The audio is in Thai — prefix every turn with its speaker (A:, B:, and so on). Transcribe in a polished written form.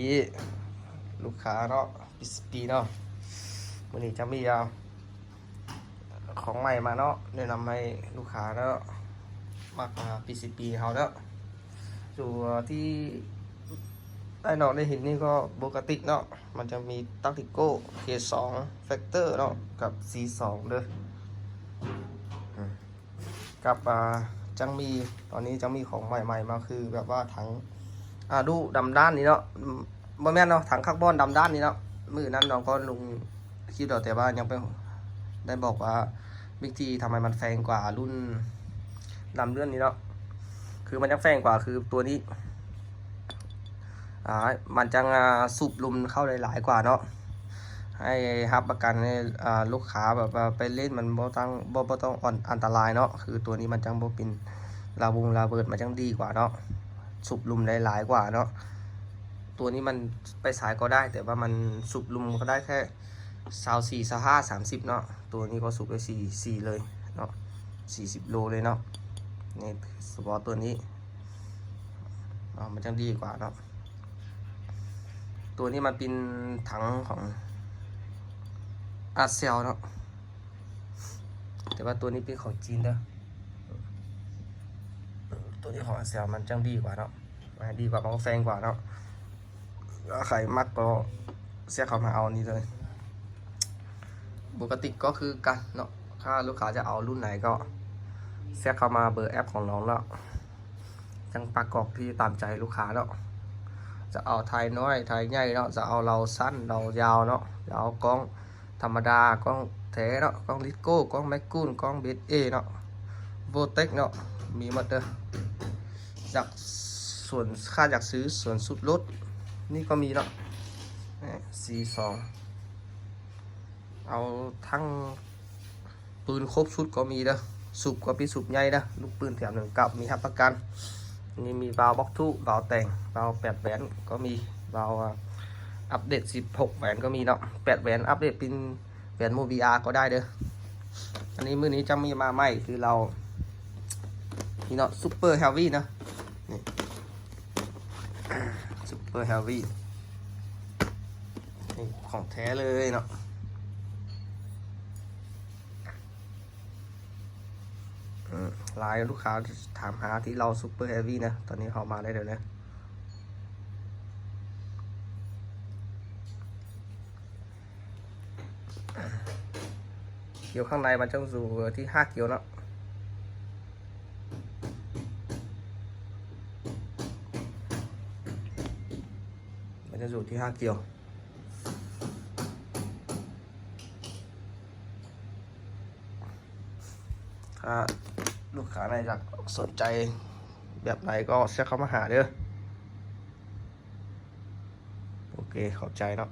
A: ดีลูกค้าเนาะปีเนาะวันนี้จะมีของใหม่มาเนาะแนะนำให้ลูกค้าเนาะมากปีเขาเนาะส่วนที่ได้เนาะได้เห็นนี่ก็ปกติเนาะมันจะมีตักติโก้K2 แฟกเตอร์เนาะกับ C2 เด้อกับจังมีตอนนี้จังมีของใหม่ๆมาคือแบบว่าถังดูดำด้านนี้เนาะบ่แม่นเนาะถังคาร์บอนดำด้านนี้เนาะมือนั้นน้องก็ลงคลิปแต่ว่ายังไปได้บอกว่าบิ๊กทีทำไมมันแพงกว่ารุ่นดำเลื่อนนี้เนาะคือมันจะแพงกว่าคือตัวนี้มันจะสูบลมเข้าได้หลายกว่าเนาะให้รับประกันให้ลูกค้าแบบไปเล่นมันบ่ต้องอันตรายเนาะคือตัวนี้มันจังบ่เป็นระเบิดมันจังดีกว่าเนาะสูบลมได้หลายกว่าเนาะตัวนี้มันไปสายก็ได้แต่ว่ามันสูบลมก็ได้แค่24 25 30เนาะตัวนี้ก็สูบได้4เลยเนาะ40 โลเลยเนาะนี่เฉพาะตัวนี้มันจังดีกว่าเนาะตัวนี้มันเป็นถังของอาเซลเนาะแต่ว่าตัวนี้เป็นของจีนเด้อตัวนี้ของอาเซลมันจังดีกว่าเนาะดีกว่ามันก็แพงกว่าเนาะใครมักก็เสียเขามาเอานี่เลยปกติก็คือกันเนาะถ้าลูกค้าจะเอารุ่นไหนก็เสียเข้ามาเบอร์แอปของน้องแล้วจังประกอบที่ตามใจลูกค้าเนาะจะเอาไทยน้อยไทยใหญ่เนาะจะเอาเราสั้นเรายาวเนาะจะเอากล้องธรรมดากล้องแท้เนาะกล้องลิโก้กล้องแมกกูนกล้องเบสเอเนาะโวเทคเนาะมีหมดเลยจากส่วนค่าอยากซื้อส่วนสุดลดนี่ก็มีเนาะC2เอาทั้งปืนครบชุดก็มีเด้อสูบก็เป็นสูบใหญ่เด้อลูกปืนแถม1 กับมีรับประกันนี่มีบาวบ็อกทูบาวแต่งบาว8 แหวนก็มีบาวอัปเดต16 แหวนก็มีเนาะ8 แหวนอัปเดตเป็นแหวนโมบีอาร์ก็ได้เด้ออันนี้มื้อนี้จะมีมาใหม่คือเรานี่เนาะซุปเปอร์เฮฟวี่นะนี่ซุปเปอร์เฮฟวี่นี่ของแท้เลยเนาะไลน์ลูกค้าถามหาที่เราซูเปอร์เฮฟวี่นะตอนนี้เขามาได้เลยนะเกี่ยวข้างในมันจะอยู่ที่5 กิโลเนาะมันจะอยู่ที่5 กิโลถ้าลูกค้าไหนอยากสนใจแบบไหนก็เช็คเข้ามาหาเด้อโอเคเข้าใจเนาะ